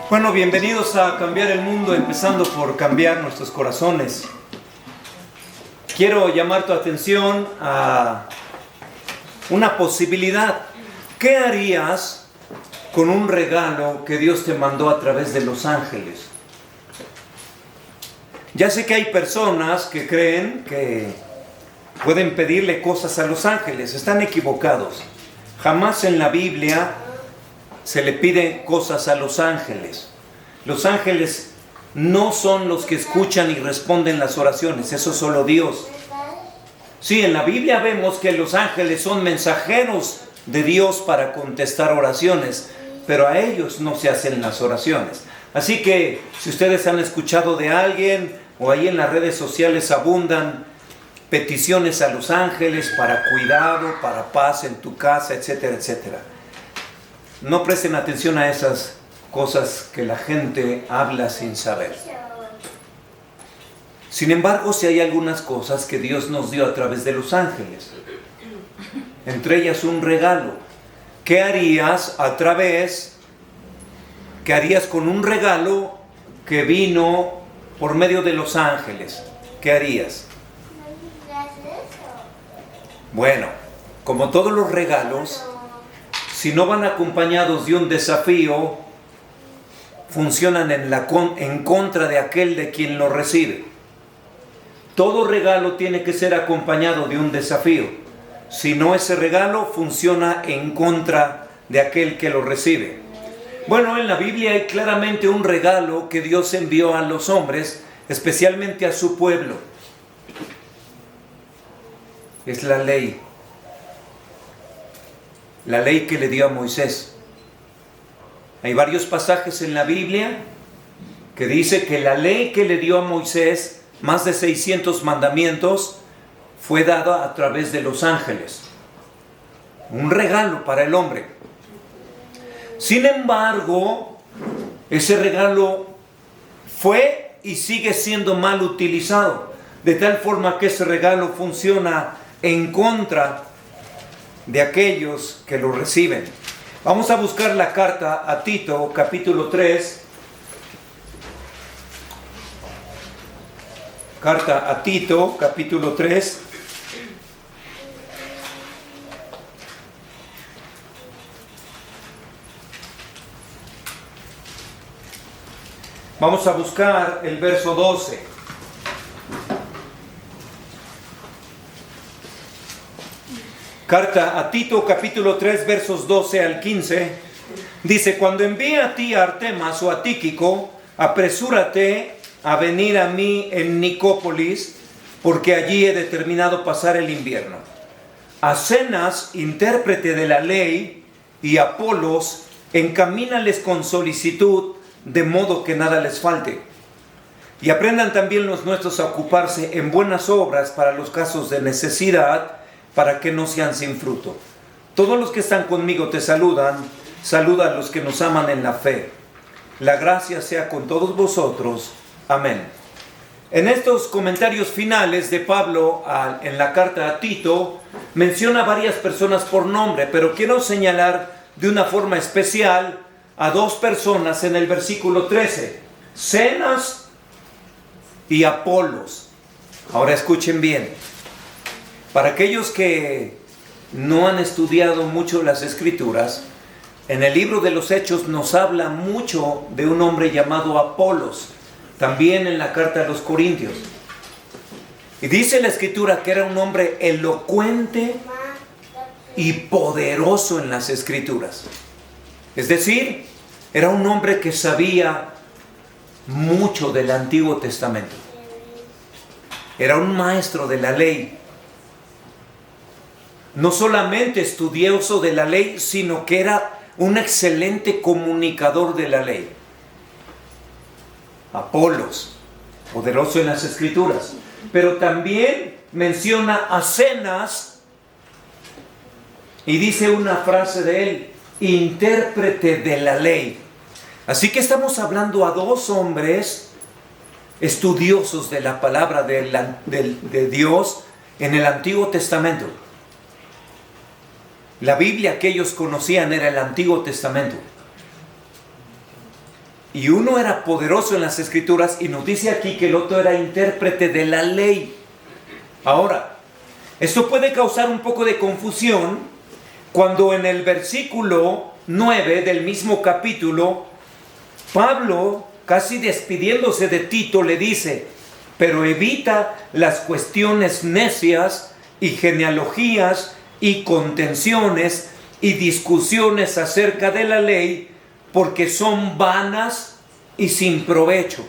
Bueno, bienvenidos a Cambiar el Mundo, empezando por cambiar nuestros corazones. Quiero llamar tu atención a una posibilidad. ¿Qué harías con un regalo que Dios te mandó a través de los ángeles? Ya sé que hay personas que creen que pueden pedirle cosas a los ángeles. Están equivocados. Jamás en la Biblia se le piden cosas a los ángeles. Los ángeles no son los que escuchan y responden las oraciones. Eso es solo Dios. Sí, en la Biblia vemos que los ángeles son mensajeros de Dios para contestar oraciones, pero a ellos no se hacen las oraciones. Así que si ustedes han escuchado de alguien o ahí en las redes sociales abundan peticiones a los ángeles para cuidado, para paz en tu casa, etcétera, etcétera. No presten atención a esas cosas que la gente habla sin saber. Sin embargo, sí hay algunas cosas que Dios nos dio a través de los ángeles. Entre ellas un regalo. ¿Qué harías con un regalo que vino por medio de los ángeles? ¿Qué harías? Bueno, como todos los regalos, si no van acompañados de un desafío, funcionan en contra de aquel de quien lo recibe. Todo regalo tiene que ser acompañado de un desafío. Si no, ese regalo funciona en contra de aquel que lo recibe. Bueno, en la Biblia hay claramente un regalo que Dios envió a los hombres, especialmente a su pueblo. Es la ley. La ley que le dio a Moisés. Hay varios pasajes en la Biblia que dice que la ley que le dio a Moisés, más de 600 mandamientos, fue dada a través de los ángeles. Un regalo para el hombre. Sin embargo, ese regalo fue y sigue siendo mal utilizado, de tal forma que ese regalo funciona en contra de aquellos que lo reciben. Vamos a buscar la carta a Tito, capítulo 3. Carta a Tito, capítulo 3. Vamos a buscar el verso 12. Carta a Tito, capítulo 3, versos 12 al 15. Dice: cuando envíe a ti a Artemas o a Tíquico, apresúrate a venir a mí en Nicópolis, porque allí he determinado pasar el invierno. A Zenas, intérprete de la ley, y a Apolos, encamínales con solicitud, de modo que nada les falte. Y aprendan también los nuestros a ocuparse en buenas obras para los casos de necesidad, para que no sean sin fruto. Todos los que están conmigo te saludan. Saluda a los que nos aman en la fe. La gracia sea con todos vosotros. Amén. En estos comentarios finales de Pablo en la carta a Tito, menciona a varias personas por nombre, pero quiero señalar de una forma especial a dos personas en el versículo 13, Zenas y Apolos. Ahora escuchen bien. Para aquellos que no han estudiado mucho las Escrituras, en el libro de los Hechos nos habla mucho de un hombre llamado Apolos, también en la carta a los Corintios. Y dice la Escritura que era un hombre elocuente y poderoso en las Escrituras. Es decir, era un hombre que sabía mucho del Antiguo Testamento. Era un maestro de la ley. No solamente estudioso de la ley, sino que era un excelente comunicador de la ley. Apolos, poderoso en las Escrituras. Pero también menciona a Zenas y dice una frase de él: intérprete de la ley. Así que estamos hablando a dos hombres estudiosos de la palabra de Dios en el Antiguo Testamento. La Biblia que ellos conocían era el Antiguo Testamento. Y uno era poderoso en las escrituras y nos dice aquí que el otro era intérprete de la ley. Ahora, esto puede causar un poco de confusión cuando en el versículo 9 del mismo capítulo, Pablo, casi despidiéndose de Tito, le dice: pero evita las cuestiones necias y genealogías y contenciones y discusiones acerca de la ley, porque son vanas y sin provecho.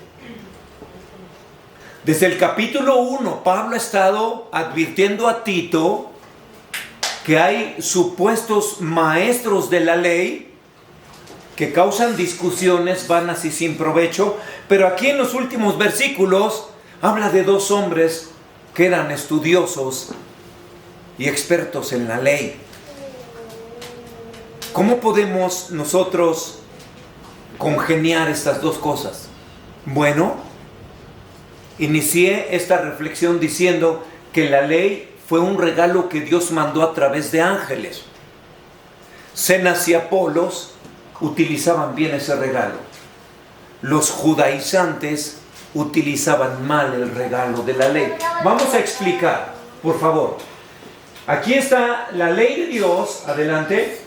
Desde el capítulo 1, Pablo ha estado advirtiendo a Tito que hay supuestos maestros de la ley que causan discusiones vanas y sin provecho, pero aquí en los últimos versículos habla de dos hombres que eran estudiosos y expertos en la ley. ¿Cómo podemos nosotros congeniar estas dos cosas? Bueno, inicié esta reflexión diciendo que la ley fue un regalo que Dios mandó a través de ángeles. Zenas y Apolos utilizaban bien ese regalo. Los judaizantes utilizaban mal el regalo de la ley. Vamos a explicar, por favor. Aquí está la ley de Dios, adelante,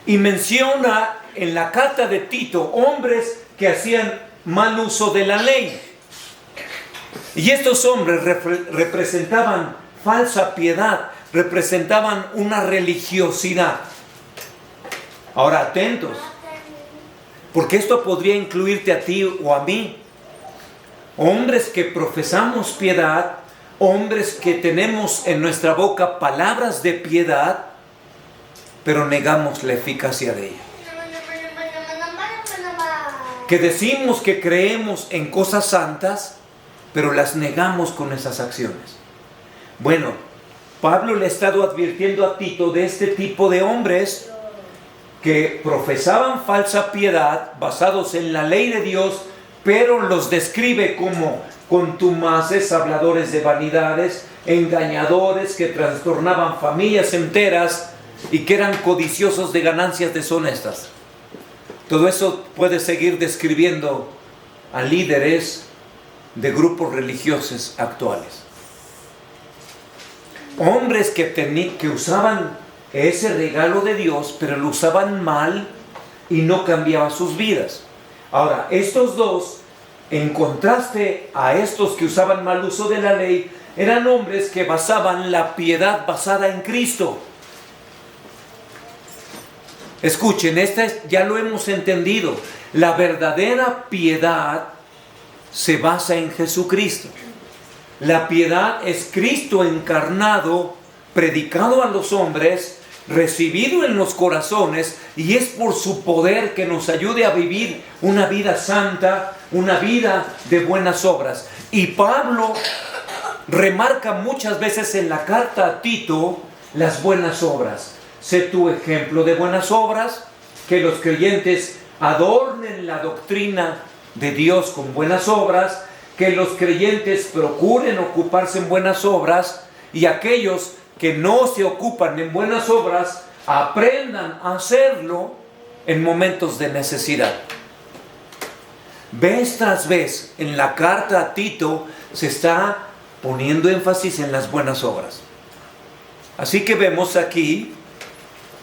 y menciona en la carta de Tito hombres que hacían mal uso de la ley. Y estos hombres representaban falsa piedad, representaban una religiosidad. Ahora, atentos, porque esto podría incluirte a ti o a mí. Hombres que profesamos piedad, hombres que tenemos en nuestra boca palabras de piedad, pero negamos la eficacia de ella. Que decimos que creemos en cosas santas, pero las negamos con esas acciones. Bueno, Pablo le ha estado advirtiendo a Tito de este tipo de hombres que profesaban falsa piedad basados en la ley de Dios, pero los describe como contumaces, habladores de vanidades, engañadores que trastornaban familias enteras y que eran codiciosos de ganancias deshonestas. Todo eso puede seguir describiendo a líderes de grupos religiosos actuales. Hombres que usaban ese regalo de Dios, pero lo usaban mal y no cambiaba sus vidas. Ahora, estos dos, en contraste a estos que usaban mal uso de la ley, eran hombres que basaban la piedad basada en Cristo. Escuchen, ya lo hemos entendido. La verdadera piedad se basa en Jesucristo. La piedad es Cristo encarnado, predicado a los hombres, recibido en los corazones, y es por su poder que nos ayude a vivir una vida santa, una vida de buenas obras. Y Pablo remarca muchas veces en la carta a Tito las buenas obras. Sé tu ejemplo de buenas obras, que los creyentes adornen la doctrina de Dios con buenas obras, que los creyentes procuren ocuparse en buenas obras, y aquellos que no se ocupan en buenas obras aprendan a hacerlo en momentos de necesidad. Vez tras vez en la carta a Tito se está poniendo énfasis en las buenas obras. Así que vemos aquí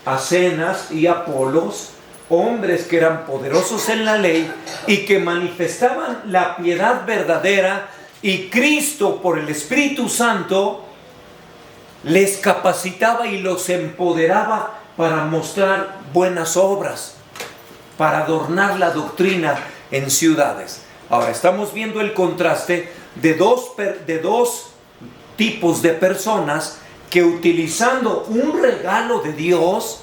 a Zenas y Apolos, hombres que eran poderosos en la ley y que manifestaban la piedad verdadera, y Cristo por el Espíritu Santo les capacitaba y los empoderaba para mostrar buenas obras, para adornar la doctrina en ciudades. Ahora estamos viendo el contraste de dos tipos de personas que, utilizando un regalo de Dios,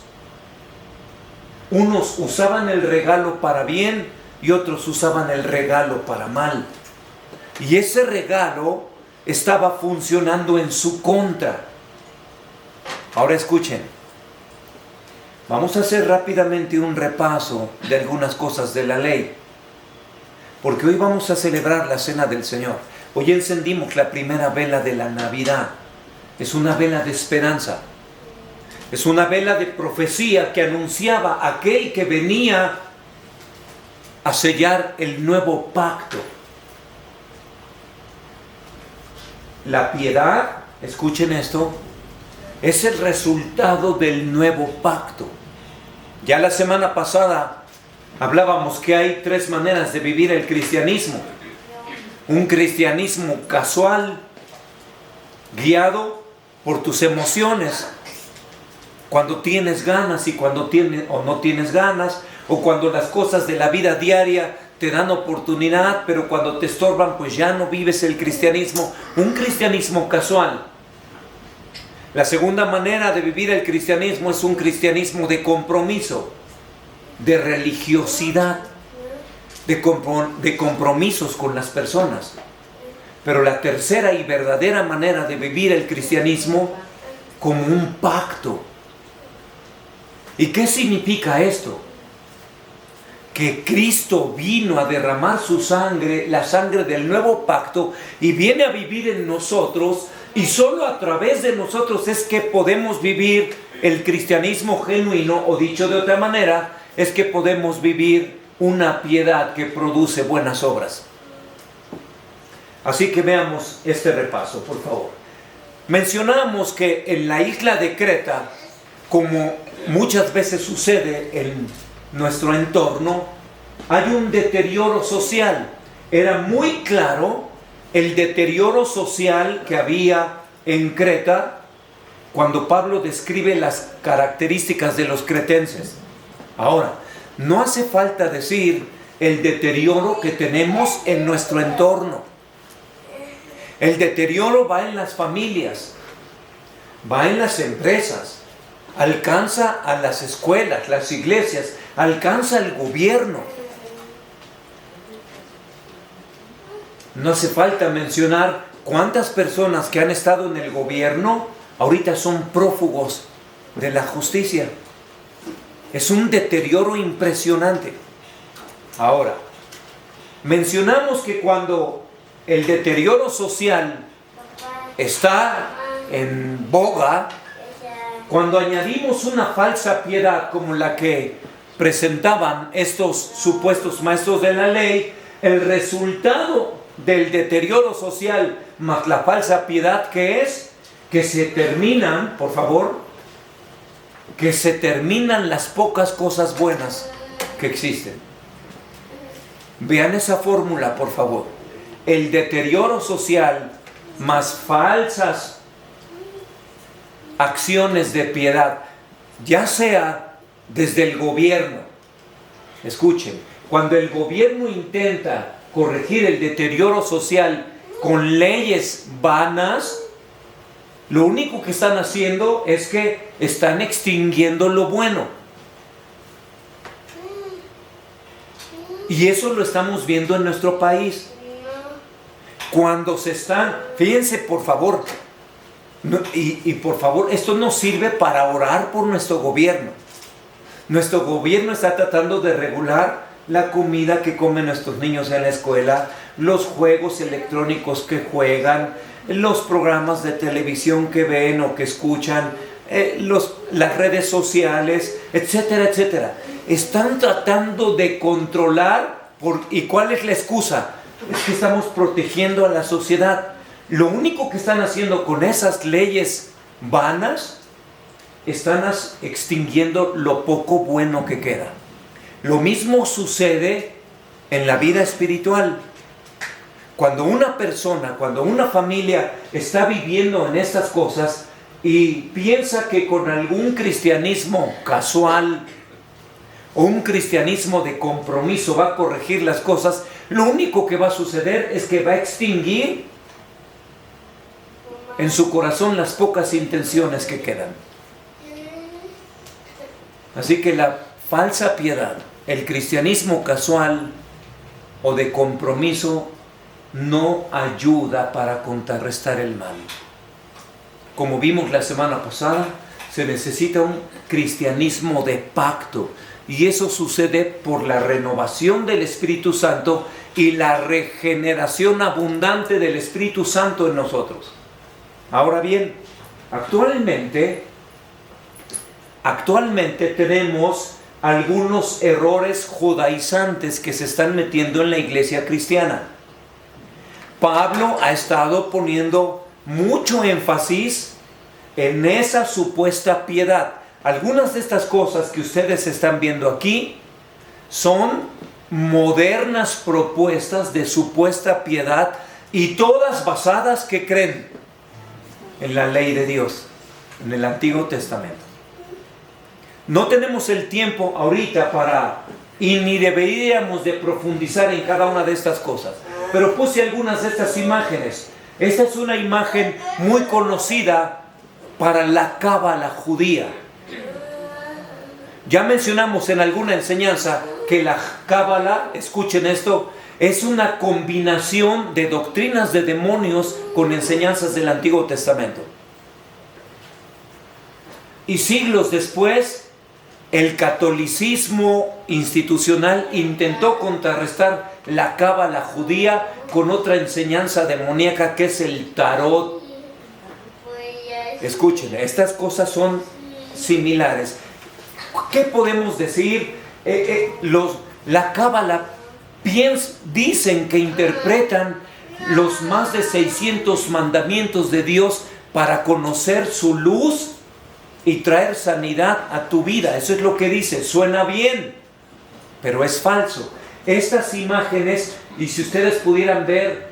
unos usaban el regalo para bien y otros usaban el regalo para mal. Y ese regalo estaba funcionando en su contra. Ahora escuchen, vamos a hacer rápidamente un repaso de algunas cosas de la ley, porque hoy vamos a celebrar la Cena del Señor. Hoy encendimos la primera vela de la Navidad. Es una vela de esperanza, es una vela de profecía que anunciaba a aquel que venía a sellar el nuevo pacto. La piedad, escuchen esto, es el resultado del nuevo pacto. Ya la semana pasada hablábamos que hay 3 maneras de vivir el cristianismo. Un cristianismo casual, guiado por tus emociones, cuando tienes ganas y cuando tienes o no tienes ganas, o cuando las cosas de la vida diaria te dan oportunidad, pero cuando te estorban, pues ya no vives el cristianismo, un cristianismo casual. La segunda manera de vivir el cristianismo es un cristianismo de compromiso, de religiosidad, de compromisos con las personas. Pero la tercera y verdadera manera de vivir el cristianismo como un pacto. ¿Y qué significa esto? Que Cristo vino a derramar su sangre, la sangre del nuevo pacto, y viene a vivir en nosotros, y solo a través de nosotros es que podemos vivir el cristianismo genuino, o dicho de otra manera, es que podemos vivir una piedad que produce buenas obras. Así que veamos este repaso, por favor. Mencionamos que en la isla de Creta, como muchas veces sucede en nuestro entorno, hay un deterioro social. Era muy claro el deterioro social que había en Creta cuando Pablo describe las características de los cretenses. Ahora, no hace falta decir el deterioro que tenemos en nuestro entorno. El deterioro va en las familias, va en las empresas, alcanza a las escuelas, las iglesias, alcanza el gobierno. No hace falta mencionar cuántas personas que han estado en el gobierno ahorita son prófugos de la justicia. Es un deterioro impresionante. Ahora, mencionamos que cuando el deterioro social está en boga, cuando añadimos una falsa piedad como la que presentaban estos supuestos maestros de la ley, el resultado del deterioro social más la falsa piedad, que es que se terminan, por favor, que se terminan las pocas cosas buenas que existen. Vean esa fórmula, por favor. El deterioro social más falsas acciones de piedad, ya sea desde el gobierno. Escuchen, cuando el gobierno intenta corregir el deterioro social con leyes vanas, lo único que están haciendo es que están extinguiendo lo bueno. Y eso lo estamos viendo en nuestro país. Cuando se están, fíjense por favor, y por favor, esto nos sirve para orar por nuestro gobierno. Nuestro gobierno está tratando de regular la comida que comen nuestros niños en la escuela, los juegos electrónicos que juegan, los programas de televisión que ven o que escuchan, las redes sociales, etcétera, etcétera. Están tratando de controlar, ¿y cuál es la excusa? Es que estamos protegiendo a la sociedad. Lo único que están haciendo con esas leyes vanas, están extinguiendo lo poco bueno que queda. Lo mismo sucede en la vida espiritual. Cuando una persona, cuando una familia está viviendo en estas cosas y piensa que con algún cristianismo casual o un cristianismo de compromiso va a corregir las cosas, lo único que va a suceder es que va a extinguir en su corazón las pocas intenciones que quedan. Así que la falsa piedad, el cristianismo casual o de compromiso, no ayuda para contrarrestar el mal. Como vimos la semana pasada, se necesita un cristianismo de pacto, y eso sucede por la renovación del Espíritu Santo y la regeneración abundante del Espíritu Santo en nosotros. Ahora bien, actualmente tenemos algunos errores judaizantes que se están metiendo en la iglesia cristiana. Pablo ha estado poniendo mucho énfasis en esa supuesta piedad. Algunas de estas cosas que ustedes están viendo aquí son modernas propuestas de supuesta piedad y todas basadas, ¿qué creen? En la ley de Dios, en el Antiguo Testamento. No tenemos el tiempo ahorita y ni deberíamos de profundizar en cada una de estas cosas, pero puse algunas de estas imágenes. Esta es una imagen muy conocida para la cábala judía. Ya mencionamos en alguna enseñanza que la cábala, escuchen esto, es una combinación de doctrinas de demonios con enseñanzas del Antiguo Testamento. Y siglos después, el catolicismo institucional intentó contrarrestar la cábala judía con otra enseñanza demoníaca que es el tarot. Escuchen, estas cosas son similares. ¿Qué podemos decir? La cábala dicen que interpretan los más de 600 mandamientos de Dios para conocer su luz y traer sanidad a tu vida. Eso es lo que dice. Suena bien, pero es falso. Estas imágenes, y si ustedes pudieran ver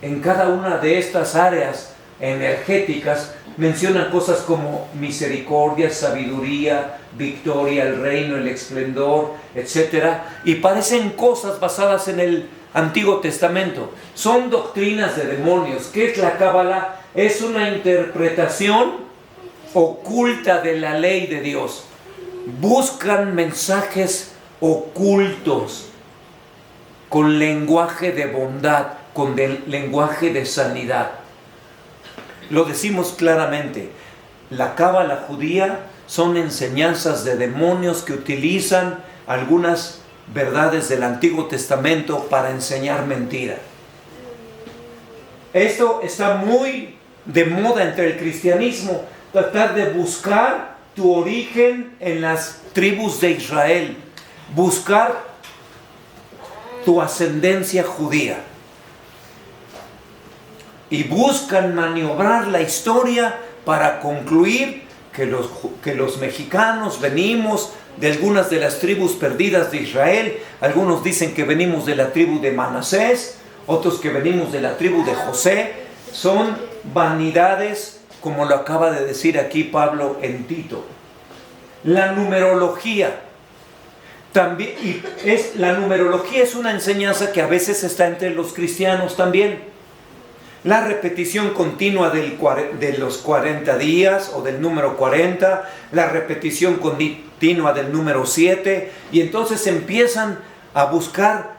en cada una de estas áreas energéticas, mencionan cosas como misericordia, sabiduría, victoria, el reino, el esplendor, etc. Y parecen cosas basadas en el Antiguo Testamento. Son doctrinas de demonios. ¿Qué es la cábala? Es una interpretación oculta de la ley de Dios. Buscan mensajes ocultos con lenguaje de bondad, con lenguaje de sanidad. Lo decimos claramente. La cábala judía son enseñanzas de demonios que utilizan algunas verdades del Antiguo Testamento para enseñar mentira. Esto está muy de moda entre el cristianismo. Tratar de buscar tu origen en las tribus de Israel. Buscar tu ascendencia judía. Y buscan maniobrar la historia para concluir que los mexicanos venimos de algunas de las tribus perdidas de Israel. Algunos dicen que venimos de la tribu de Manasés, otros que venimos de la tribu de José. Son vanidades, como lo acaba de decir aquí Pablo en Tito. La numerología también, la numerología es una enseñanza que a veces está entre los cristianos también. La repetición continua de los 40 días o del número 40, la repetición continua del número 7, y entonces empiezan a buscar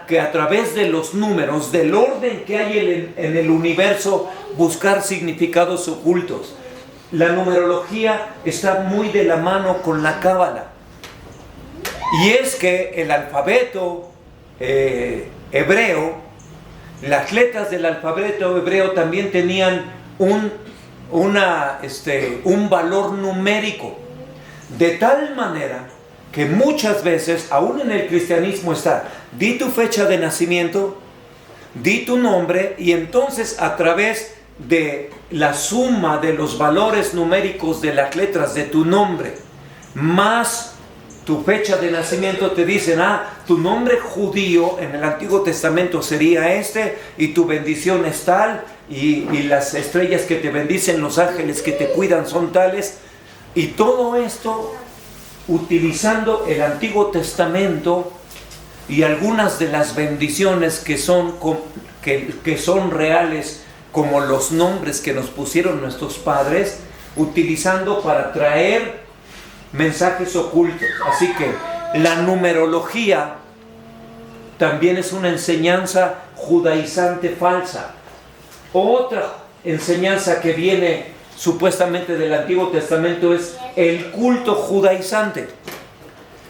que a través de los números, del orden que hay en el universo, buscar significados ocultos. La numerología está muy de la mano con la cábala. Y es que el alfabeto hebreo, las letras del alfabeto hebreo también tenían un valor numérico. De tal manera que muchas veces, aún en el cristianismo está, di tu fecha de nacimiento, di tu nombre, y entonces a través de la suma de los valores numéricos de las letras de tu nombre, más tu fecha de nacimiento, te dicen, tu nombre judío en el Antiguo Testamento sería este, y tu bendición es tal, y las estrellas que te bendicen, los ángeles que te cuidan son tales. Y todo esto utilizando el Antiguo Testamento y algunas de las bendiciones que son reales, como los nombres que nos pusieron nuestros padres, utilizando para traer mensajes ocultos. Así que la numerología también es una enseñanza judaizante falsa. Otra enseñanza que viene supuestamente del Antiguo Testamento es el culto judaizante,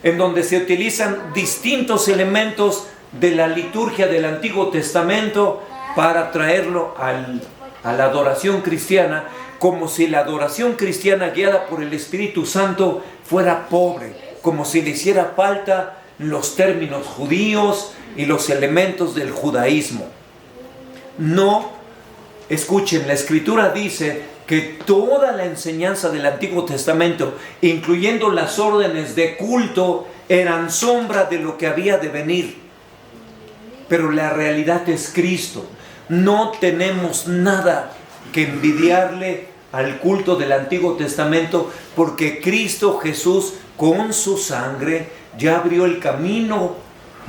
en donde se utilizan distintos elementos de la liturgia del Antiguo Testamento para traerlo a la adoración cristiana, como si la adoración cristiana guiada por el Espíritu Santo fuera pobre, como si le hiciera falta los términos judíos y los elementos del judaísmo. No, escuchen, la Escritura dice que toda la enseñanza del Antiguo Testamento, incluyendo las órdenes de culto, eran sombra de lo que había de venir. Pero la realidad es Cristo. No tenemos nada que envidiarle al culto del Antiguo Testamento, porque Cristo Jesús con su sangre ya abrió el camino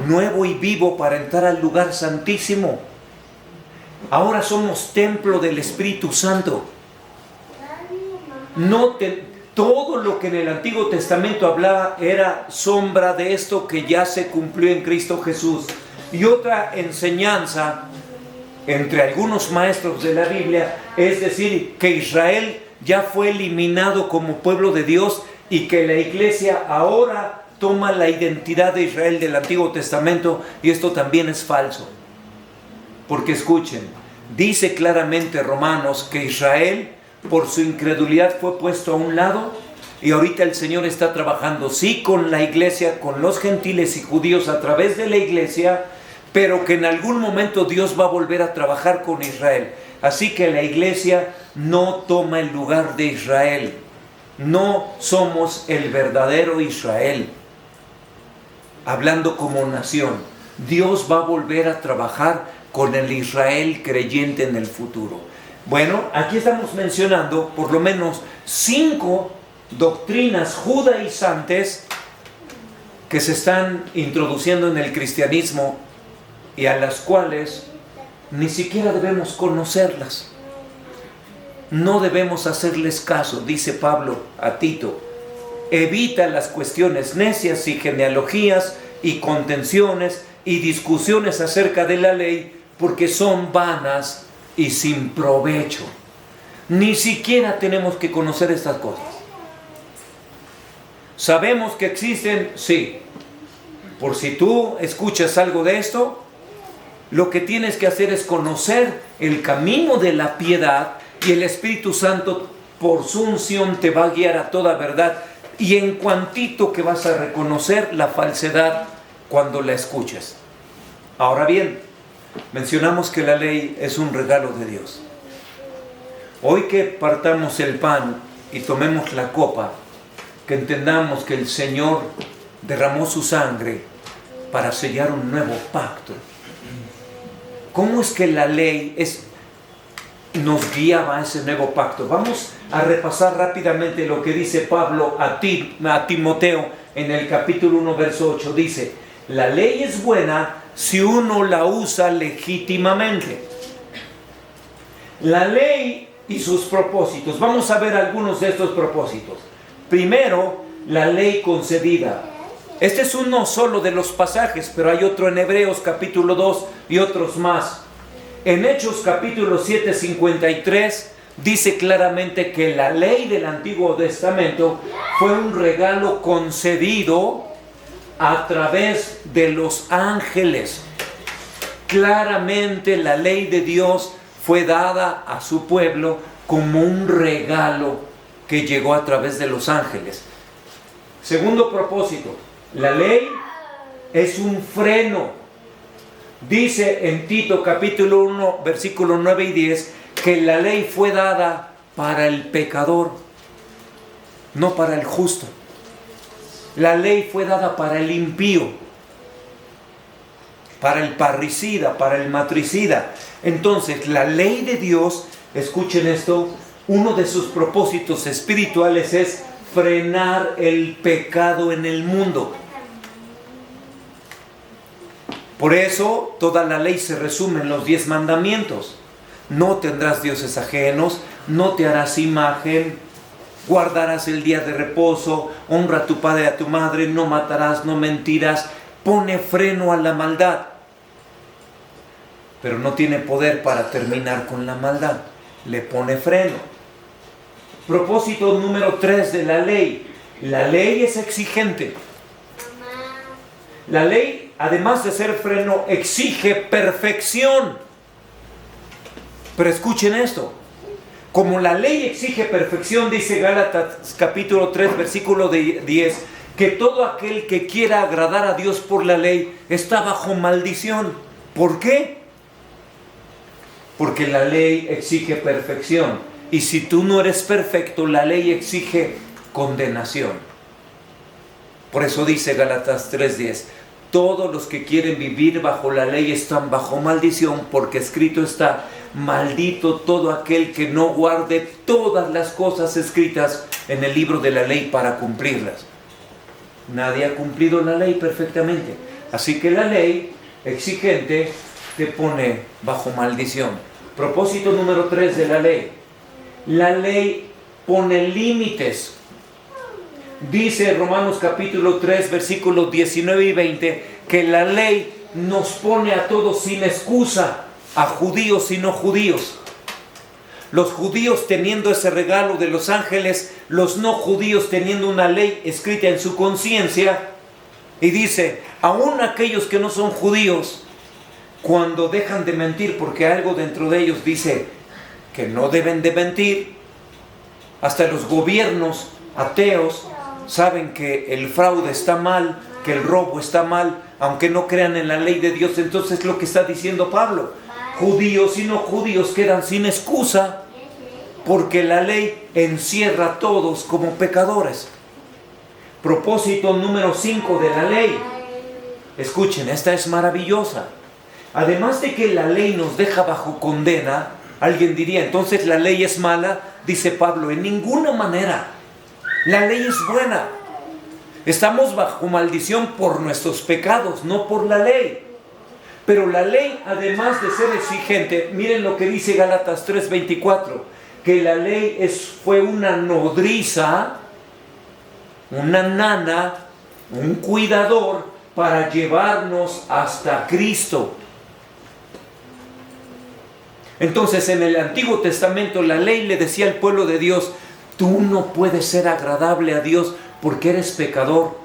nuevo y vivo para entrar al lugar santísimo. Ahora somos templo del Espíritu Santo. Todo lo que en el Antiguo Testamento hablaba era sombra de esto que ya se cumplió en Cristo Jesús. Y otra enseñanza entre algunos maestros de la Biblia es decir que Israel ya fue eliminado como pueblo de Dios y que la iglesia ahora toma la identidad de Israel del Antiguo Testamento, y esto también es falso. Porque escuchen, dice claramente Romanos que Israel por su incredulidad fue puesto a un lado, y ahorita el Señor está trabajando sí con la iglesia, con los gentiles y judíos a través de la iglesia, pero que en algún momento Dios va a volver a trabajar con Israel. Así que la iglesia no toma el lugar de Israel. No somos el verdadero Israel. Hablando como nación, Dios va a volver a trabajar con el Israel creyente en el futuro. Bueno, aquí estamos mencionando por lo menos 5 doctrinas judaizantes que se están introduciendo en el cristianismo y a las cuales ni siquiera debemos conocerlas. No debemos hacerles caso, dice Pablo a Tito. Evita las cuestiones necias y genealogías y contenciones y discusiones acerca de la ley, porque son vanas y sin provecho. Ni siquiera tenemos que conocer estas cosas. ¿Sabemos que existen? Sí. Por si tú escuchas algo de esto, lo que tienes que hacer es conocer el camino de la piedad, y el Espíritu Santo por su unción te va a guiar a toda verdad, y en cuantito que vas a reconocer la falsedad cuando la escuches. Ahora bien, mencionamos que la ley es un regalo de Dios. Hoy que partamos el pan y tomemos la copa, que entendamos que el Señor derramó su sangre para sellar un nuevo pacto. ¿Cómo es que la ley nos guiaba a ese nuevo pacto? Vamos a repasar rápidamente lo que dice Pablo a Timoteo en el capítulo 1, verso 8. Dice: la ley es buena si uno la usa legítimamente. La ley y sus propósitos. Vamos a ver algunos de estos propósitos. Primero, la ley concedida. Este es uno solo de los pasajes, pero hay otro en Hebreos capítulo 2 y otros más. En Hechos capítulo 7, 53 dice claramente que la ley del Antiguo Testamento fue un regalo concedido a través de los ángeles. Claramente la ley de Dios fue dada a su pueblo como un regalo que llegó a través de los ángeles. Segundo propósito, la ley es un freno. Dice en Tito capítulo 1, versículos 9 y 10, que la ley fue dada para el pecador, no para el justo. La ley fue dada para el impío, para el parricida, para el matricida. Entonces, la ley de Dios, escuchen esto, uno de sus propósitos espirituales es frenar el pecado en el mundo. Por eso, toda la ley se resume en los 10 mandamientos. No tendrás dioses ajenos, no te harás imagen, guardarás el día de reposo, honra a tu padre y a tu madre, no matarás, no mentirás. Pone freno a la maldad. Pero no tiene poder para terminar con la maldad. Le pone freno. Propósito número 3 de la ley. La ley es exigente. La ley, además de ser freno, exige perfección. Pero escuchen esto. Como la ley exige perfección, dice Gálatas capítulo 3, versículo 10, que todo aquel que quiera agradar a Dios por la ley está bajo maldición. ¿Por qué? Porque la ley exige perfección. Y si tú no eres perfecto, la ley exige condenación. Por eso dice Gálatas 3:10, todos los que quieren vivir bajo la ley están bajo maldición, porque escrito está, maldito todo aquel que no guarde todas las cosas escritas en el libro de la ley para cumplirlas. Nadie ha cumplido la ley perfectamente. Así que la ley exigente te pone bajo maldición. Propósito número 3 de la ley. La ley pone límites. Dice Romanos capítulo 3, versículos 19 y 20, que la ley nos pone a todos sin excusa, a judíos y no judíos. Los judíos teniendo ese regalo de los ángeles, los no judíos teniendo una ley escrita en su conciencia. Y dice, aún aquellos que no son judíos, cuando dejan de mentir, porque algo dentro de ellos dice que no deben de mentir, hasta los gobiernos ateos saben que el fraude está mal, que el robo está mal, aunque no crean en la ley de Dios. Entonces lo que está diciendo Pablo, judíos y no judíos quedan sin excusa, porque la ley encierra a todos como pecadores. Propósito número 5 de la ley. Escuchen, esta es maravillosa. Además de que la ley nos deja bajo condena, alguien diría, entonces la ley es mala. Dice Pablo, en ninguna manera. La ley es buena. Estamos bajo maldición por nuestros pecados, no por la ley. Pero la ley, además de ser exigente, miren lo que dice Gálatas 3:24, que la ley fue una nodriza, una nana, un cuidador para llevarnos hasta Cristo. Entonces, en el Antiguo Testamento, la ley le decía al pueblo de Dios, tú no puedes ser agradable a Dios porque eres pecador.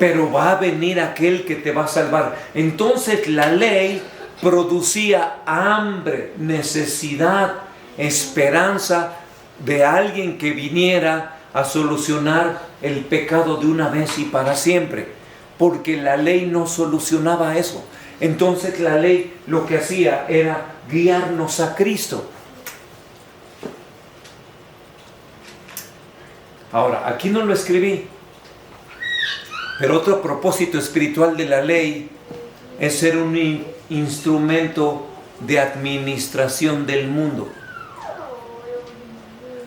Pero va a venir aquel que te va a salvar. Entonces la ley producía hambre, necesidad, esperanza de alguien que viniera a solucionar el pecado de una vez y para siempre. Porque la ley no solucionaba eso. Entonces la ley lo que hacía era guiarnos a Cristo. Ahora, aquí no lo escribí, pero otro propósito espiritual de la ley es ser un instrumento de administración del mundo.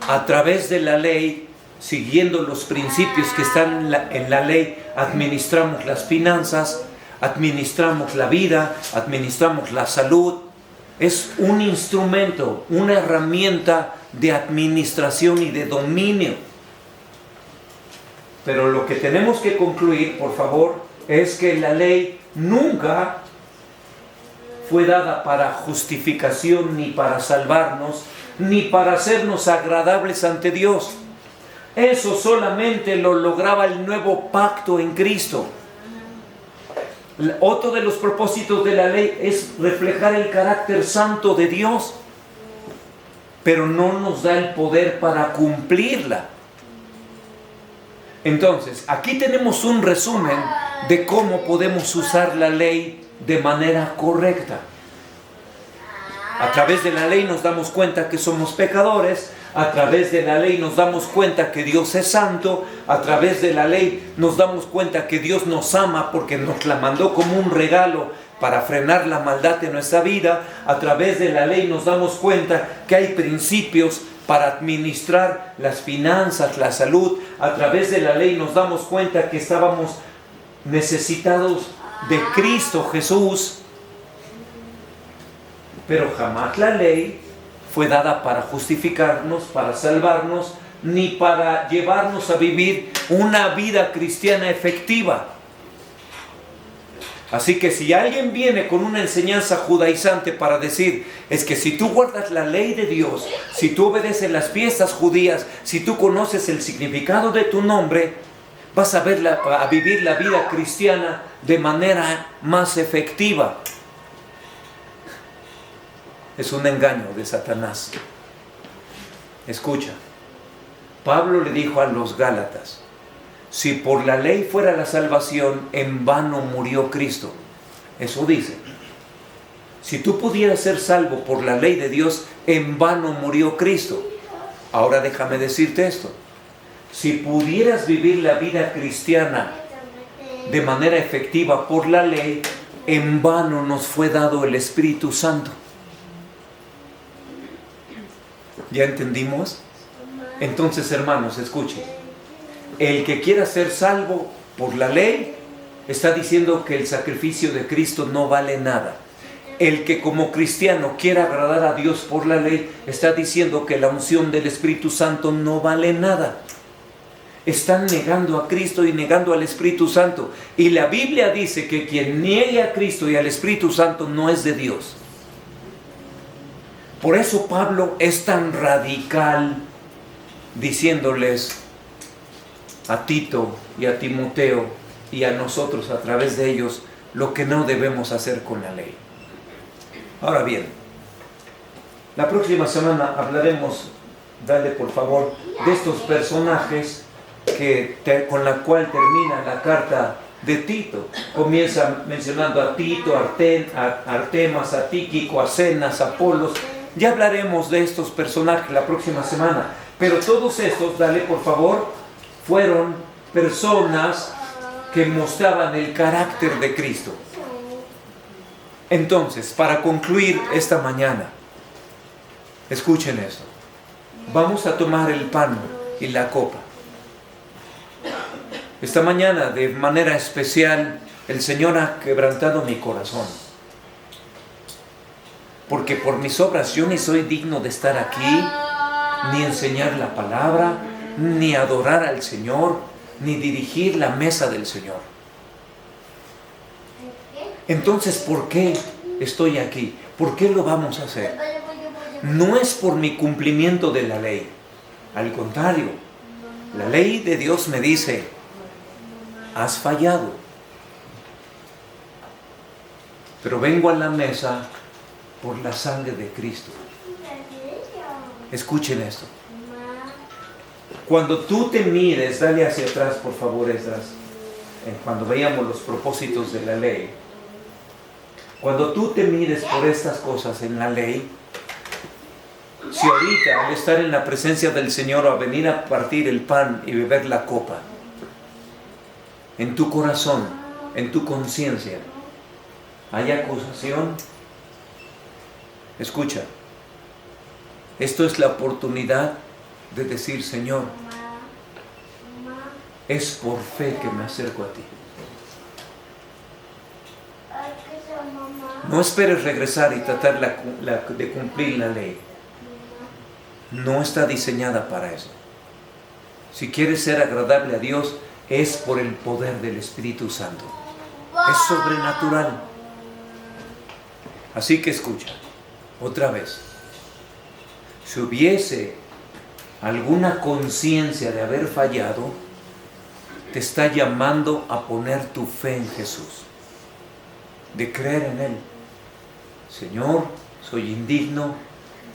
A través de la ley, siguiendo los principios que están en la ley, administramos las finanzas, administramos la vida, administramos la salud. Es un instrumento, una herramienta de administración y de dominio. Pero lo que tenemos que concluir, por favor, es que la ley nunca fue dada para justificación, ni para salvarnos, ni para hacernos agradables ante Dios. Eso solamente lo lograba el nuevo pacto en Cristo. Otro de los propósitos de la ley es reflejar el carácter santo de Dios, pero no nos da el poder para cumplirla. Entonces, aquí tenemos un resumen de cómo podemos usar la ley de manera correcta. A través de la ley nos damos cuenta que somos pecadores. A través de la ley nos damos cuenta que Dios es santo. A través de la ley nos damos cuenta que Dios nos ama porque nos la mandó como un regalo para frenar la maldad de nuestra vida. A través de la ley nos damos cuenta que hay principios para administrar las finanzas, la salud. A través de la ley nos damos cuenta que estábamos necesitados de Cristo Jesús. Pero jamás la ley fue dada para justificarnos, para salvarnos, ni para llevarnos a vivir una vida cristiana efectiva. Así que si alguien viene con una enseñanza judaizante para decir, es que si tú guardas la ley de Dios, si tú obedeces las fiestas judías, si tú conoces el significado de tu nombre, vas a vivir la vida cristiana de manera más efectiva. Es un engaño de Satanás. Escucha, Pablo le dijo a los Gálatas, si por la ley fuera la salvación, en vano murió Cristo. Eso dice. Si tú pudieras ser salvo por la ley de Dios, en vano murió Cristo. Ahora déjame decirte esto. Si pudieras vivir la vida cristiana de manera efectiva por la ley, en vano nos fue dado el Espíritu Santo. ¿Ya entendimos? Entonces, hermanos, escuchen. El que quiera ser salvo por la ley está diciendo que el sacrificio de Cristo no vale nada. El que como cristiano quiera agradar a Dios por la ley está diciendo que la unción del Espíritu Santo no vale nada. Están negando a Cristo y negando al Espíritu Santo. Y la Biblia dice que quien niegue a Cristo y al Espíritu Santo no es de Dios. Por eso Pablo es tan radical diciéndoles a Tito y a Timoteo y a nosotros a través de ellos lo que no debemos hacer con la ley. Ahora bien, la próxima semana hablaremos, dale por favor, de estos personajes con la cual termina la carta de Tito. Comienza mencionando a Tito, a Artemas, a Tíquico, a Zenas, a Apolos. Ya hablaremos de estos personajes la próxima semana. Pero todos estos, dale por favor, fueron personas que mostraban el carácter de Cristo. Entonces, para concluir esta mañana, escuchen esto. Vamos a tomar el pan y la copa. Esta mañana, de manera especial, el Señor ha quebrantado mi corazón. Porque por mis obras yo ni soy digno de estar aquí, ni enseñar la palabra, ni adorar al Señor, ni dirigir la mesa del Señor. Entonces, ¿por qué estoy aquí? ¿Por qué lo vamos a hacer? No es por mi cumplimiento de la ley. Al contrario, la ley de Dios me dice, has fallado. Pero vengo a la mesa por la sangre de Cristo. Escuchen esto. Cuando tú te mires, dale hacia atrás por favor, Esdras, cuando veíamos los propósitos de la ley. Cuando tú te mires por estas cosas en la ley, si ahorita al estar en la presencia del Señor o a venir a partir el pan y beber la copa, en tu corazón, en tu conciencia, hay acusación, escucha, esto es la oportunidad de decir, Señor, es por fe que me acerco a ti. No esperes regresar y tratar de cumplir la ley. No está diseñada para eso. Si quieres ser agradable a Dios, es por el poder del Espíritu Santo. Es sobrenatural. Así que escucha, otra vez. Si hubiese alguna conciencia de haber fallado, te está llamando a poner tu fe en Jesús, de creer en Él. Señor, soy indigno,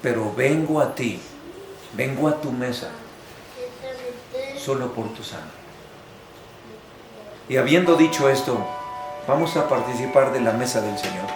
pero vengo a ti, vengo a tu mesa, solo por tu sangre. Y habiendo dicho esto, vamos a participar de la mesa del Señor.